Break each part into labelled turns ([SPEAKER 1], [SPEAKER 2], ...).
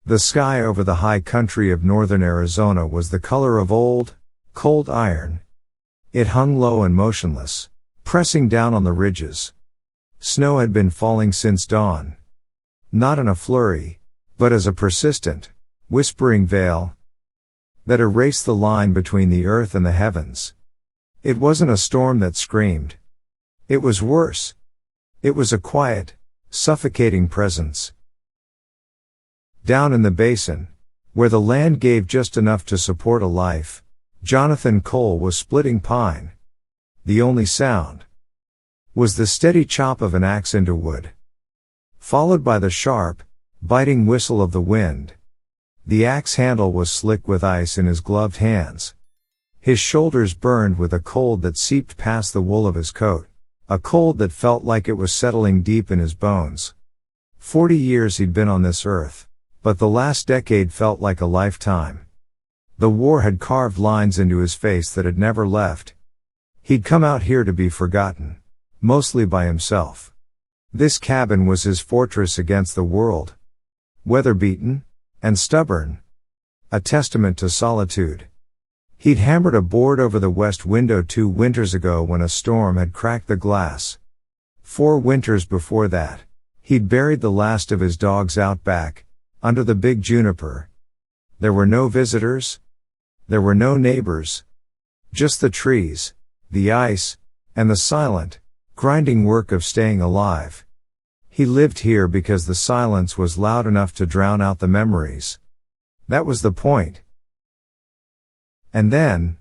[SPEAKER 1] The sky over the high country of northern Arizona was the color of old, cold iron. It hung low and motionless, pressing down on the ridges. Snow had been falling since dawn. Not in a flurry, but as a persistent, whispering veil that erased the line between the earth and the heavens. It wasn't a storm that screamed. It was worse. It was a quiet, suffocating presence. Down in the basin, where the land gave just enough to support a life, Jonathan Cole was splitting pine. The only sound was the steady chop of an axe into wood, followed by the sharp, biting whistle of the wind. The axe handle was slick with ice in his gloved hands. His shoulders burned with a cold that seeped past the wool of his coat, a cold that felt like it was settling deep in his bones. 40 years he'd been on this earth, but the last decade felt like a lifetime. The war had carved lines into his face that had never left. He'd come out here to be forgotten, mostly by himself. This cabin was his fortress against the world. Weather-beaten and stubborn. A testament to solitude. He'd hammered a board over the west window 2 winters ago when a storm had cracked the glass. 4 winters before that, he'd buried the last of his dogs out back, under the big juniper. There were no visitors. There were no neighbors. Just the trees, the ice, and the silent, grinding work of staying alive. He lived here because the silence was loud enough to drown out the memories. That was the point. And then,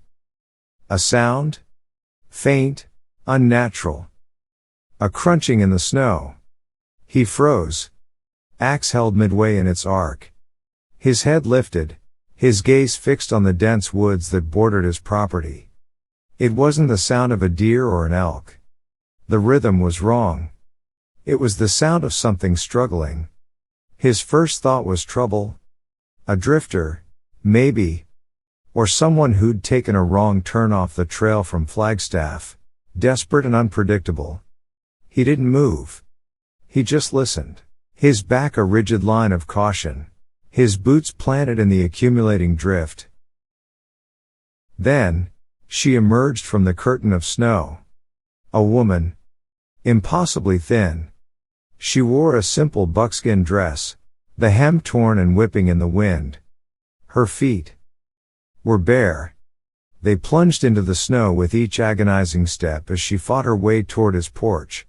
[SPEAKER 1] a sound? Faint, unnatural. A crunching in the snow. He froze. Axe held midway in its arc. His head lifted, his gaze fixed on the dense woods that bordered his property. It wasn't the sound of a deer or an elk. The rhythm was wrong. It was the sound of something struggling. His first thought was trouble. A drifter, maybe. Or someone who'd taken a wrong turn off the trail from Flagstaff, desperate and unpredictable. He didn't move. He just listened. His back a rigid line of caution, his boots planted in the accumulating drift. Then, she emerged from the curtain of snow. A woman. Impossibly thin. She wore a simple buckskin dress, the hem torn and whipping in the wind. Her feet were bare. They plunged into the snow with each agonizing step as she fought her way toward his porch.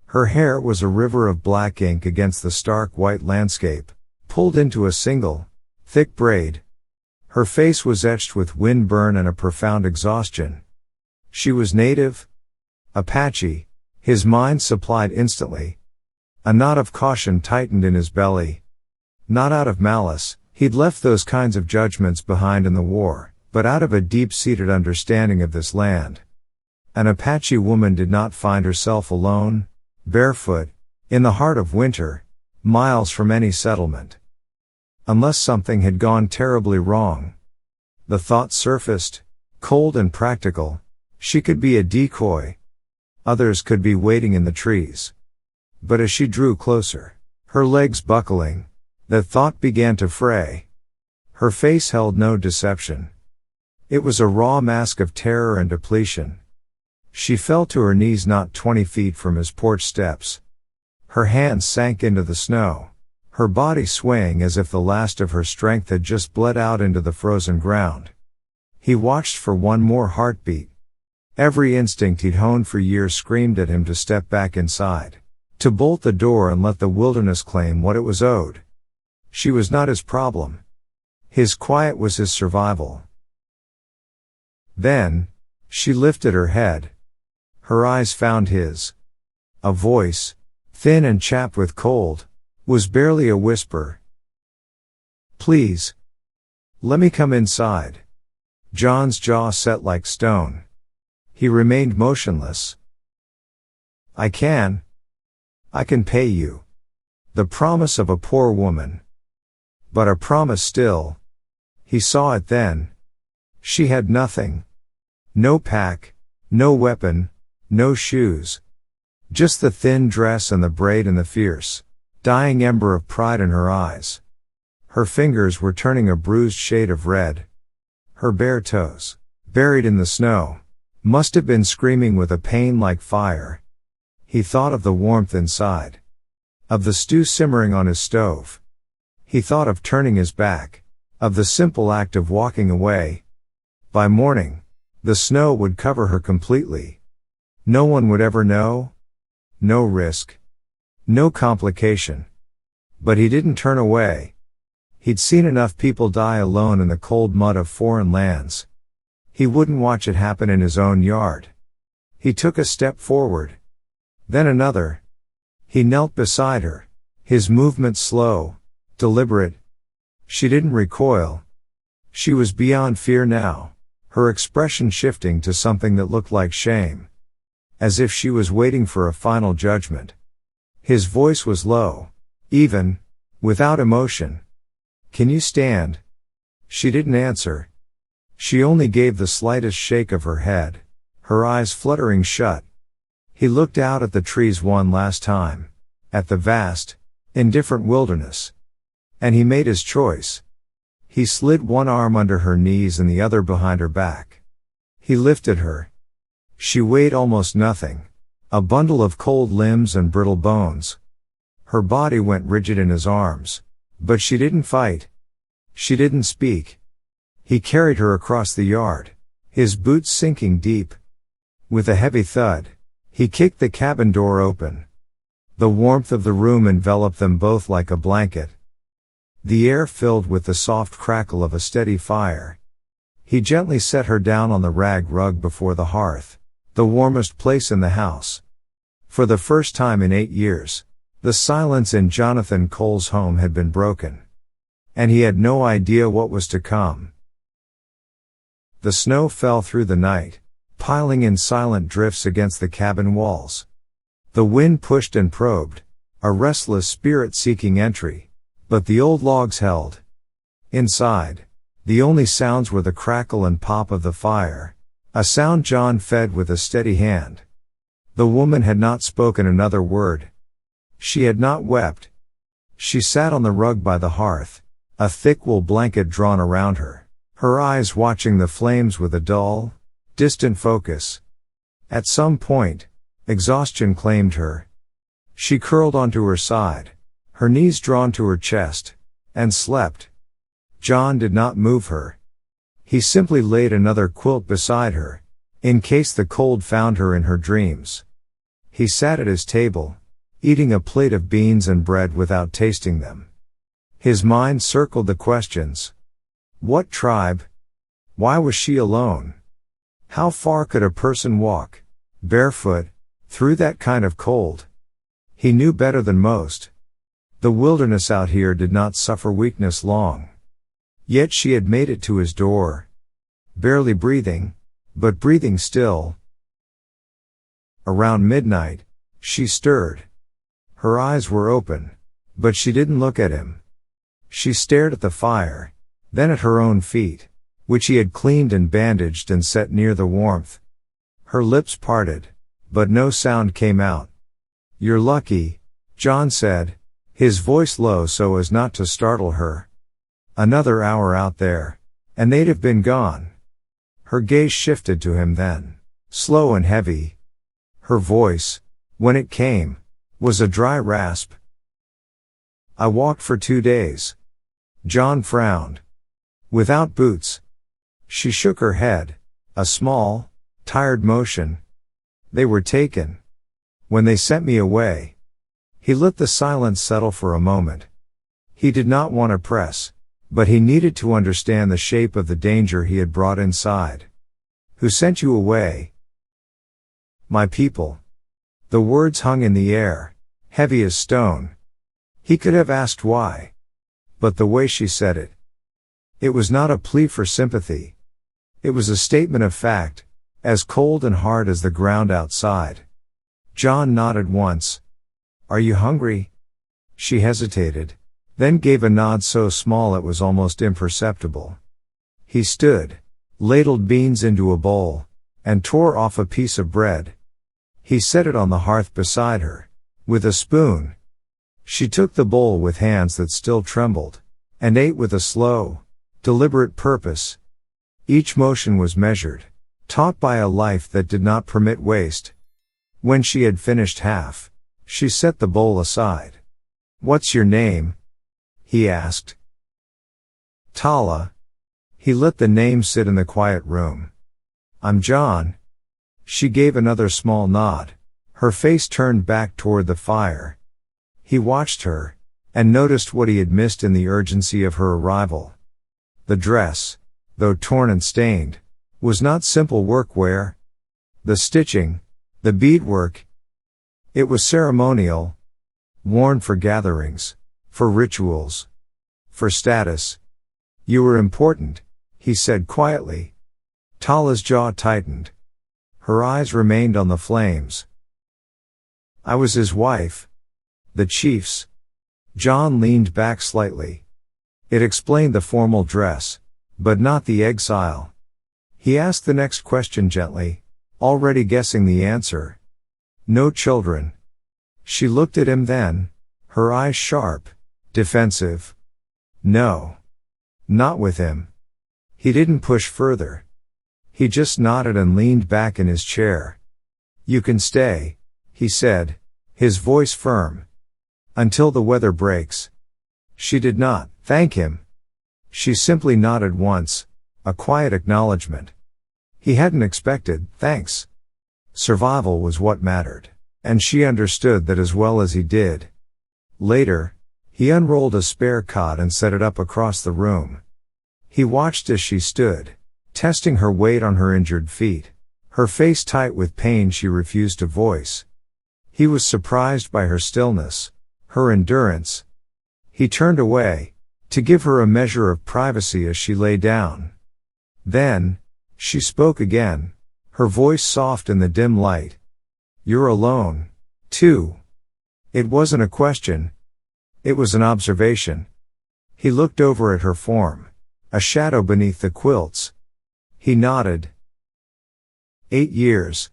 [SPEAKER 1] Her hair was a river of black ink against the stark white landscape, pulled into a single, thick braid. Her face was etched with windburn and a profound exhaustion. She was native. Apache, his mind supplied instantly. A knot of caution tightened in his belly. Not out of malice, he'd left those kinds of judgments behind in the war, but out of a deep-seated understanding of this land. An Apache woman did not find herself alone, barefoot, in the heart of winter, miles from any settlement. Unless something had gone terribly wrong. The thought surfaced, cold and practical. She could be a decoy. Others could be waiting in the trees. But as she drew closer, her legs buckling, that thought began to fray. Her face held no deception. It was a raw mask of terror and depletion. She fell to her knees not 20 feet from his porch steps. Her hands sank into the snow, her body swaying as if the last of her strength had just bled out into the frozen ground. He watched for one more heartbeat. Every instinct he'd honed for years screamed at him to step back inside, to bolt the door and let the wilderness claim what it was owed. She was not his problem. His quiet was his survival. Then, she lifted her head. Her eyes found his. A voice, thin and chapped with cold, was barely a whisper. "Please. Let me come inside." John's jaw set like stone. He remained motionless. I can pay you." The promise of a poor woman. But a promise still. He saw it then. She had nothing. No pack, no weapon, no shoes. Just the thin dress and the braid and the fierce, dying ember of pride in her eyes. Her fingers were turning a bruised shade of red. Her bare toes, buried in the snow, must have been screaming with a pain like fire. He thought of the warmth inside, of the stew simmering on his stove. He thought of turning his back, of the simple act of walking away. By morning, the snow would cover her completely. No one would ever know. No risk. No complication. But he didn't turn away. He'd seen enough people die alone in the cold mud of foreign lands. He wouldn't watch it happen in his own yard. He took a step forward. Then another. He knelt beside her, his movements slow, deliberate. She didn't recoil. She was beyond fear now, her expression shifting to something that looked like shame. As if she was waiting for a final judgment. His voice was low, even, without emotion. "Can you stand?" She didn't answer. She only gave the slightest shake of her head, her eyes fluttering shut. He looked out at the trees one last time, at the vast, indifferent wilderness. And he made his choice. He slid one arm under her knees and the other behind her back. He lifted her. She weighed almost nothing, a bundle of cold limbs and brittle bones. Her body went rigid in his arms, but she didn't fight. She didn't speak. He carried her across the yard, his boots sinking deep. With a heavy thud, he kicked the cabin door open. The warmth of the room enveloped them both like a blanket. The air filled with the soft crackle of a steady fire. He gently set her down on the rag rug before the hearth, the warmest place in the house. For the first time in 8 years, the silence in Jonathan Cole's home had been broken. And he had no idea what was to come. The snow fell through the night, piling in silent drifts against the cabin walls. The wind pushed and probed, a restless spirit seeking entry, but the old logs held. Inside, the only sounds were the crackle and pop of the fire, a sound John fed with a steady hand. The woman had not spoken another word. She had not wept. She sat on the rug by the hearth, a thick wool blanket drawn around her, her eyes watching the flames with a dull, distant focus. At some point, exhaustion claimed her. She curled onto her side, her knees drawn to her chest, and slept. John did not move her. He simply laid another quilt beside her, in case the cold found her in her dreams. He sat at his table, eating a plate of beans and bread without tasting them. His mind circled the questions. What tribe? Why was she alone? How far could a person walk, barefoot, through that kind of cold? He knew better than most. The wilderness out here did not suffer weakness long. Yet she had made it to his door. Barely breathing, but breathing still. Around midnight, she stirred. Her eyes were open, but she didn't look at him. She stared at the fire, then at her own feet, which he had cleaned and bandaged and set near the warmth. Her lips parted, but no sound came out. "You're lucky," John said, his voice low so as not to startle her. "Another hour out there, and they'd have been gone." Her gaze shifted to him then, slow and heavy. Her voice, when it came, was a dry rasp. "I walked for 2 days." John frowned. "Without boots?" She shook her head, a small, tired motion. "They were taken. When they sent me away." He let the silence settle for a moment. He did not want to press, but he needed to understand the shape of the danger he had brought inside. "Who sent you away?" "My people." The words hung in the air, heavy as stone. He could have asked why. But the way she said it. It was not a plea for sympathy. It was a statement of fact, as cold and hard as the ground outside. John nodded once. "Are you hungry?" She hesitated, then gave a nod so small it was almost imperceptible. He stood, ladled beans into a bowl, and tore off a piece of bread. He set it on the hearth beside her, with a spoon. She took the bowl with hands that still trembled, and ate with a slow, deliberate purpose. Each motion was measured, taught by a life that did not permit waste. When she had finished half, she set the bowl aside. "What's your name?" he asked. "Tala." He let the name sit in the quiet room. "I'm John." She gave another small nod, her face turned back toward the fire. He watched her, and noticed what he had missed in the urgency of her arrival. The dress, though torn and stained, was not simple workwear. The stitching, the beadwork, it was ceremonial, worn for gatherings, for rituals, for status. "You were important," he said quietly. Tala's jaw tightened. Her eyes remained on the flames. "I was his wife." "The chief's." John leaned back slightly. It explained the formal dress, but not the exile. He asked the next question gently, already guessing the answer. "No children." She looked at him then, her eyes sharp, defensive. "No. Not with him." He didn't push further. He just nodded and leaned back in his chair. "You can stay," he said, his voice firm. "Until the weather breaks." She did not thank him. She simply nodded once, a quiet acknowledgement. He hadn't expected thanks. Survival was what mattered, and she understood that as well as he did. Later, he unrolled a spare cot and set it up across the room. He watched as she stood, testing her weight on her injured feet, her face tight with pain she refused to voice. He was surprised by her stillness, her endurance. He turned away, to give her a measure of privacy as she lay down. Then, she spoke again, her voice soft in the dim light. "You're alone, too." It wasn't a question. It was an observation. He looked over at her form, a shadow beneath the quilts. He nodded. 8 years.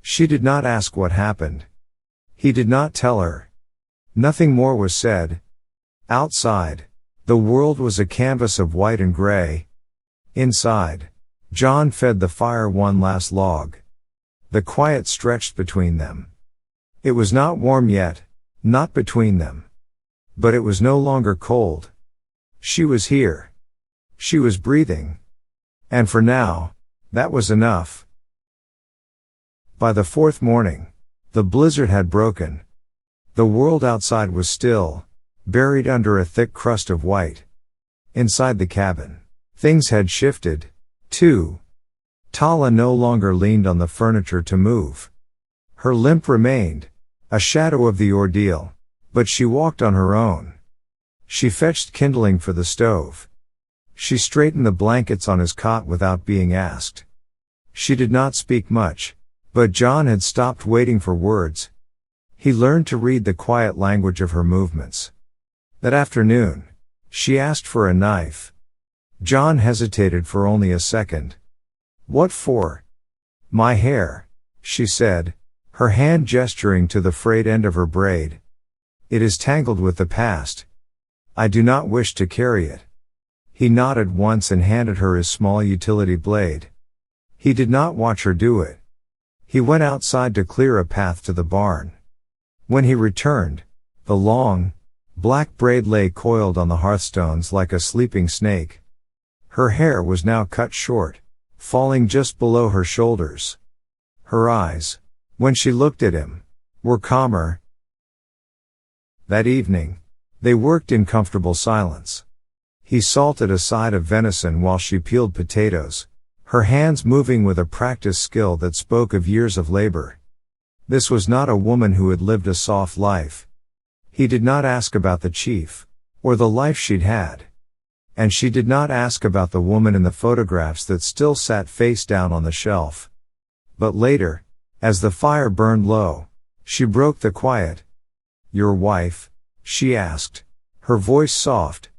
[SPEAKER 1] She did not ask what happened. He did not tell her. Nothing more was said. Outside, the world was a canvas of white and gray. Inside, John fed the fire one last log. The quiet stretched between them. It was not warm yet, not between them. But it was no longer cold. She was here. She was breathing. And for now, that was enough. By the fourth morning, the blizzard had broken. The world outside was still, buried under a thick crust of white. Inside the cabin, things had shifted, too. Tala no longer leaned on the furniture to move. Her limp remained, a shadow of the ordeal, but she walked on her own. She fetched kindling for the stove. She straightened the blankets on his cot without being asked. She did not speak much, but John had stopped waiting for words. He learned to read the quiet language of her movements. That afternoon, she asked for a knife. John hesitated for only a second. "What for?" "My hair," she said, her hand gesturing to the frayed end of her braid. "It is tangled with the past. I do not wish to carry it." He nodded once and handed her his small utility blade. He did not watch her do it. He went outside to clear a path to the barn. When he returned, the long, black braid lay coiled on the hearthstones like a sleeping snake. Her hair was now cut short, falling just below her shoulders. Her eyes, when she looked at him, were calmer. That evening, they worked in comfortable silence. He salted a side of venison while she peeled potatoes, her hands moving with a practiced skill that spoke of years of labor. This was not a woman who had lived a soft life. He did not ask about the chief, or the life she'd had. And she did not ask about the woman in the photographs that still sat face down on the shelf. But later, as the fire burned low, she broke the quiet. "Your wife?" she asked, her voice soft.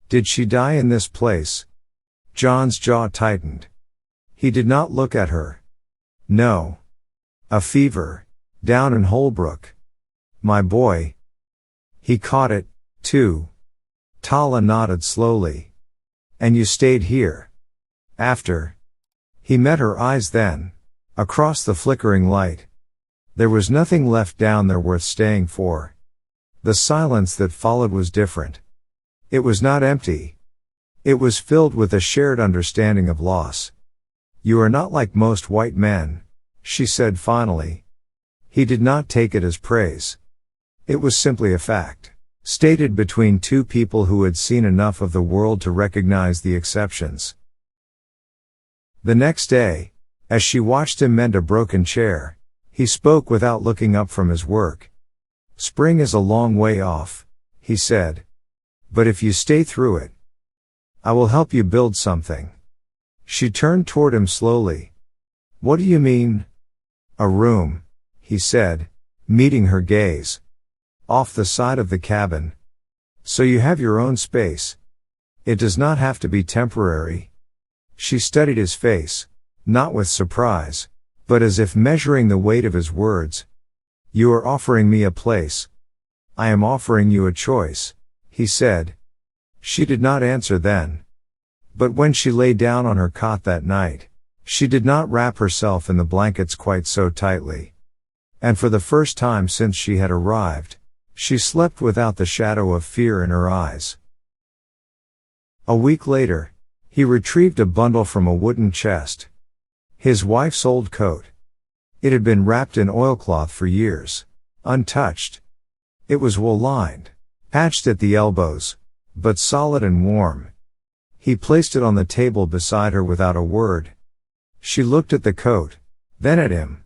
[SPEAKER 1] "Did she die in this place?" John's jaw tightened. He did not look at her. "No. A fever, down in Holbrook." "My boy." He caught it, too. Tala nodded slowly. And you stayed here. After. He met her eyes then. Across the flickering light. There was nothing left down there worth staying for. The silence that followed was different. It was not empty. It was filled with a shared understanding of loss. You are not like most white men, she said finally. He did not take it as praise. It was simply a fact, stated between two people who had seen enough of the world to recognize the exceptions. The next day, as she watched him mend a broken chair, he spoke without looking up from his work. Spring is a long way off, he said. But if you stay through it, I will help you build something. She turned toward him slowly. What do you mean? A room, he said, meeting her gaze. Off the side of the cabin. So you have your own space. It does not have to be temporary. She studied his face, not with surprise, but as if measuring the weight of his words. You are offering me a place. I am offering you a choice, he said. She did not answer then. But when she lay down on her cot that night, she did not wrap herself in the blankets quite so tightly. And for the first time since she had arrived, she slept without the shadow of fear in her eyes. A week later, he retrieved a bundle from a wooden chest. His wife's old coat. It had been wrapped in oilcloth for years, untouched. It was wool-lined, patched at the elbows, but solid and warm. He placed it on the table beside her without a word. She looked at the coat, then at him.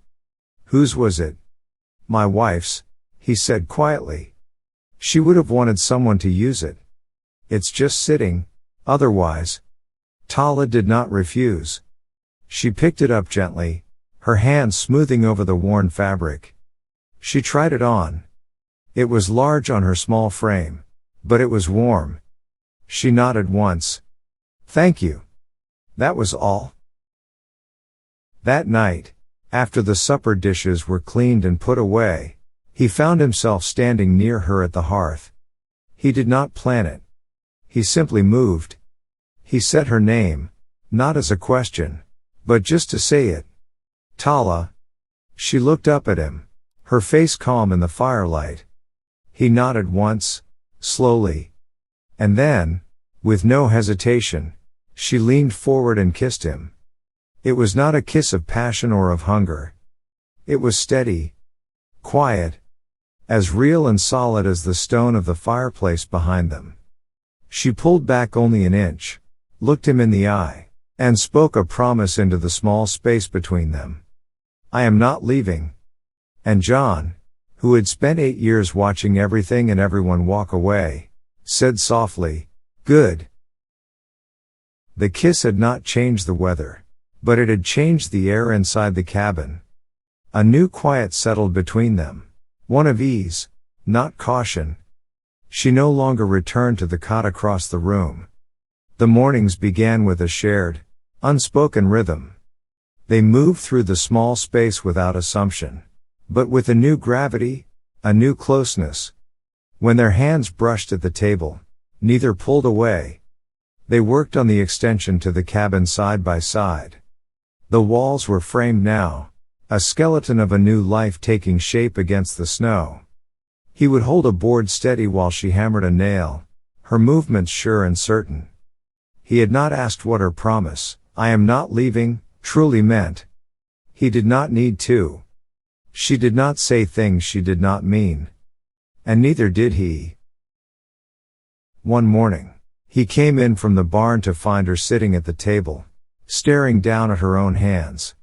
[SPEAKER 1] Whose was it? My wife's, he said quietly. She would have wanted someone to use it. It's just sitting, otherwise. Tala did not refuse. She picked it up gently, her hand smoothing over the worn fabric. She tried it on. It was large on her small frame, but it was warm. She nodded once. Thank you. That was all. That night, after the supper dishes were cleaned and put away, he found himself standing near her at the hearth. He did not plan it. He simply moved. He said her name, not as a question, but just to say it. Tala. She looked up at him, her face calm in the firelight. He nodded once, slowly. And then, with no hesitation, she leaned forward and kissed him. It was not a kiss of passion or of hunger. It was steady, quiet, as real and solid as the stone of the fireplace behind them. She pulled back only an inch, looked him in the eye, and spoke a promise into the small space between them. I am not leaving. And John, who had spent 8 years watching everything and everyone walk away, said softly, Good. The kiss had not changed the weather, but it had changed the air inside the cabin. A new quiet settled between them, one of ease, not caution. She no longer returned to the cot across the room. The mornings began with a shared, unspoken rhythm. They moved through the small space without assumption, but with a new gravity, a new closeness. When their hands brushed at the table, neither pulled away. They worked on the extension to the cabin side by side. The walls were framed now, a skeleton of a new life taking shape against the snow. He would hold a board steady while she hammered a nail, her movements sure and certain. He had not asked what her promise, I am not leaving, truly meant. He did not need to. She did not say things she did not mean. And neither did he. One morning, he came in from the barn to find her sitting at the table, staring down at her own hands.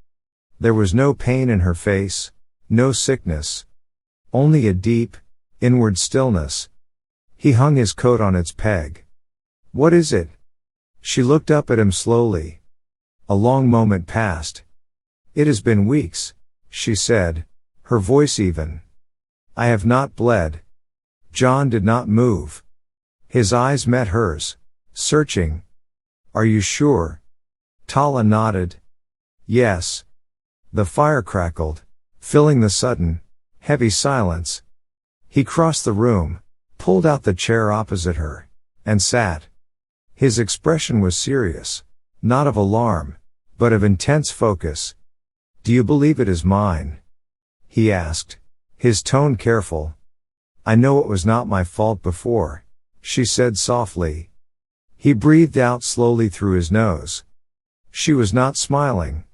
[SPEAKER 1] There was no pain in her face, no sickness. Only a deep, inward stillness. He hung his coat on its peg. What is it? She looked up at him slowly. A long moment passed. It has been weeks, she said, her voice even. I have not bled. John did not move. His eyes met hers, searching. Are you sure? Tala nodded. Yes. The fire crackled, filling the sudden, heavy silence. He crossed the room, pulled out the chair opposite her, and sat. His expression was serious, not of alarm, but of intense focus. "Do you believe it is mine?" he asked, his tone careful. "I know it was not my fault before," she said softly. He breathed out slowly through his nose. She was not smiling.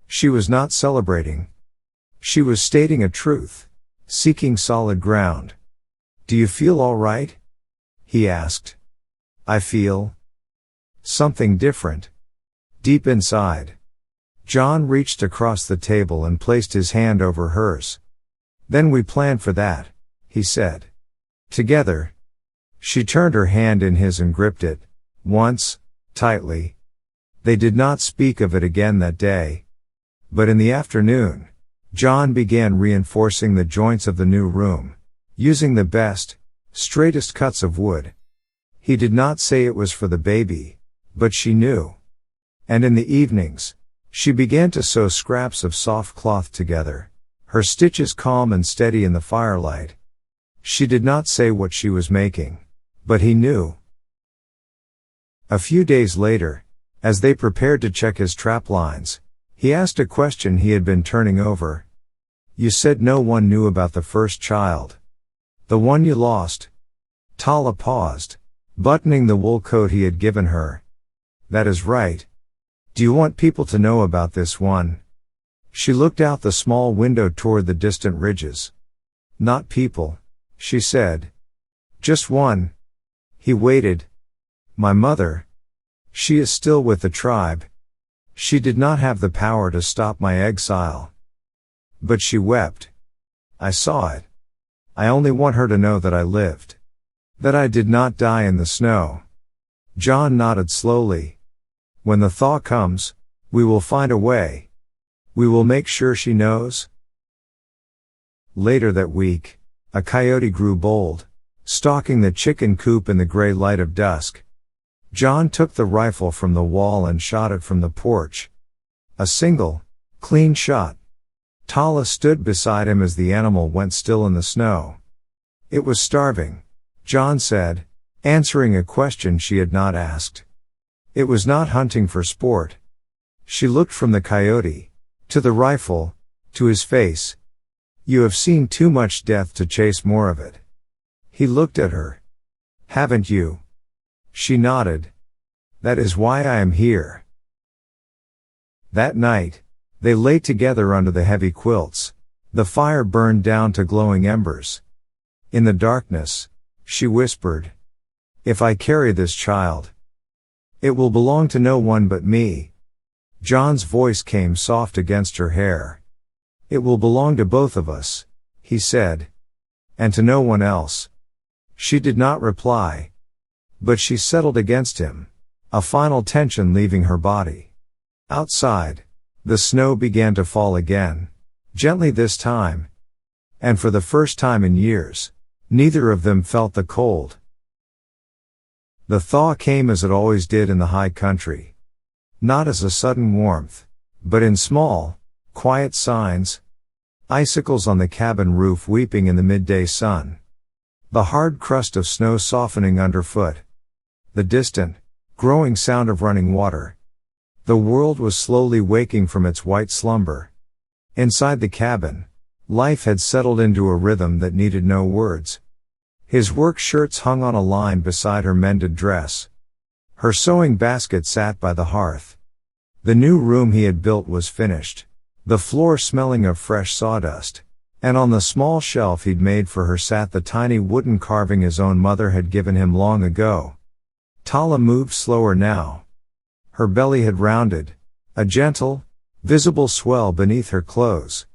[SPEAKER 1] She was not celebrating. She was stating a truth, seeking solid ground. "Do you feel all right?" he asked. "I feel something different. Deep inside." John reached across the table and placed his hand over hers. "Then we planned for that," he said. "Together." She turned her hand in his and gripped it, once, tightly. They did not speak of it again that day. But in the afternoon, John began reinforcing the joints of the new room, using the best, straightest cuts of wood. He did not say it was for the baby, but she knew. And in the evenings, she began to sew scraps of soft cloth together, her stitches calm and steady in the firelight. She did not say what she was making, but he knew. A few days later, as they prepared to check his trap lines, he asked a question he had been turning over. "You said no one knew about the first child. The one you lost." Tala paused, buttoning the wool coat he had given her. "That is right. Do you want people to know about this one?" She looked out the small window toward the distant ridges. "Not people," she said. "Just one." He waited. "My mother. She is still with the tribe. She did not have the power to stop my exile. But she wept. I saw it. I only want her to know that I lived. That I did not die in the snow." John nodded slowly. "When the thaw comes, we will find a way. We will make sure she knows." Later that week, a coyote grew bold, stalking the chicken coop in the gray light of dusk. John took the rifle from the wall and shot it from the porch. A single, clean shot. Tala stood beside him as the animal went still in the snow. It was starving, John said, answering a question she had not asked. It was not hunting for sport. She looked from the coyote, to the rifle, to his face. "You have seen too much death to chase more of it." He looked at her. "Haven't you?" She nodded. "That is why I am here." That night, they lay together under the heavy quilts. The fire burned down to glowing embers. In the darkness, she whispered, "If I carry this child, it will belong to no one but me." John's voice came soft against her hair. "It will belong to both of us," he said. "And to no one else." She did not reply. But she settled against him, a final tension leaving her body. Outside, the snow began to fall again, gently this time. And for the first time in years, neither of them felt the cold. The thaw came as it always did in the high country. Not as a sudden warmth, but in small, quiet signs. Icicles on the cabin roof weeping in the midday sun. The hard crust of snow softening underfoot. The distant, growing sound of running water. The world was slowly waking from its white slumber. Inside the cabin, life had settled into a rhythm that needed no words. His work shirts hung on a line beside her mended dress. Her sewing basket sat by the hearth. The new room he had built was finished, the floor smelling of fresh sawdust, and on the small shelf he'd made for her sat the tiny wooden carving his own mother had given him long ago. Tala moved slower now. Her belly had rounded, a gentle, visible swell beneath her clothes.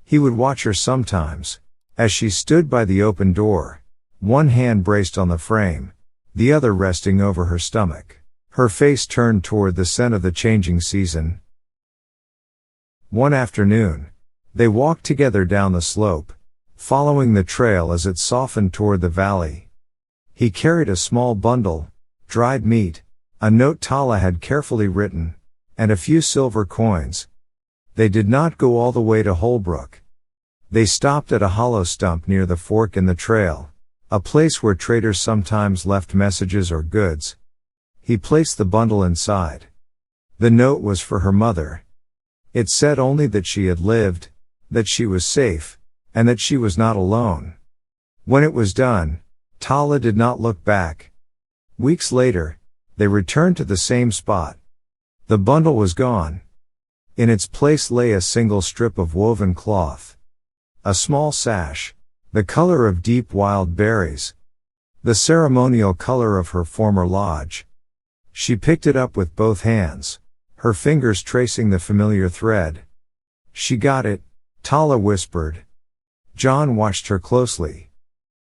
[SPEAKER 1] He would watch her sometimes, as she stood by the open door, one hand braced on the frame, the other resting over her stomach, her face turned toward the scent of the changing season. One afternoon, they walked together down the slope, following the trail as it softened toward the valley. He carried a small bundle, dried meat, a note Tala had carefully written, and a few silver coins. They did not go all the way to Holbrook. They stopped at a hollow stump near the fork in the trail, a place where traders sometimes left messages or goods. He placed the bundle inside. The note was for her mother. It said only that she had lived, that she was safe, and that she was not alone. When it was done, Tala did not look back. Weeks later, they returned to the same spot. The bundle was gone. In its place lay a single strip of woven cloth. A small sash, the color of deep wild berries. The ceremonial color of her former lodge. She picked it up with both hands, her fingers tracing the familiar thread. She got it, Tala whispered. John watched her closely.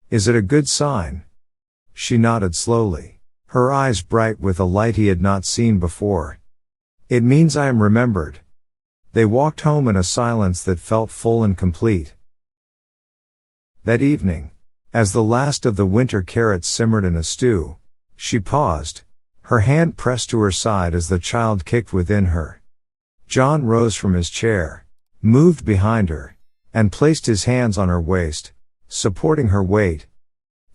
[SPEAKER 1] Is it a good sign? She nodded slowly, her eyes bright with a light he had not seen before. It means I am remembered. They walked home in a silence that felt full and complete. That evening, as the last of the winter carrots simmered in a stew, she paused, her hand pressed to her side as the child kicked within her. John rose from his chair, moved behind her, and placed his hands on her waist, supporting her weight.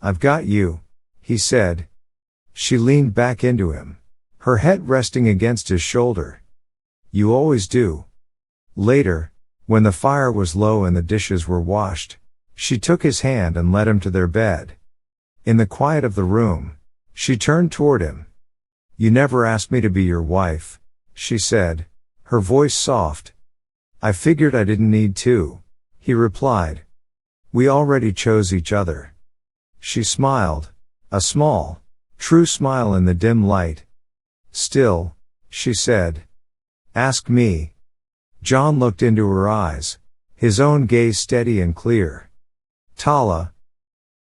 [SPEAKER 1] I've got you, he said. She leaned back into him, her head resting against his shoulder. You always do. Later, when the fire was low and the dishes were washed, she took his hand and led him to their bed. In the quiet of the room, she turned toward him. You never asked me to be your wife, she said, her voice soft. I figured I didn't need to, he replied. We already chose each other. She smiled, a small, true smile in the dim light. Still, she said. Ask me. John looked into her eyes, his own gaze steady and clear. Tala,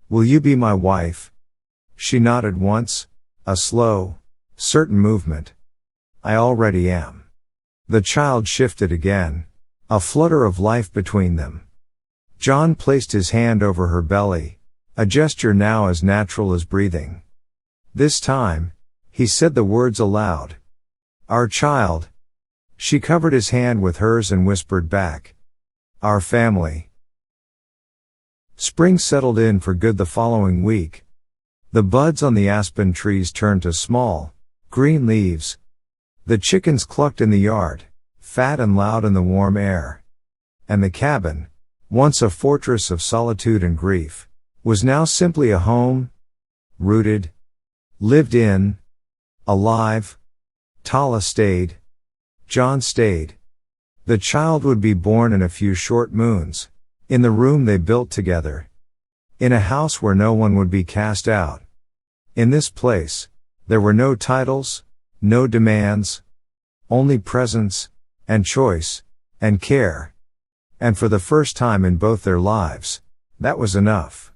[SPEAKER 1] will you be my wife? She nodded once, a slow, certain movement. I already am. The child shifted again, a flutter of life between them. John placed his hand over her belly, a gesture now as natural as breathing. This time, he said the words aloud. Our child. She covered his hand with hers and whispered back. Our family. Spring settled in for good the following week. The buds on the aspen trees turned to small, green leaves. The chickens clucked in the yard, fat and loud in the warm air. And the cabin, once a fortress of solitude and grief, was now simply a home, rooted, lived in, alive. Tala stayed. John stayed. The child would be born in a few short moons, in the room they built together. In a house where no one would be cast out. In this place, there were no titles, no demands, only presence, and choice, and care. And for the first time in both their lives, that was enough.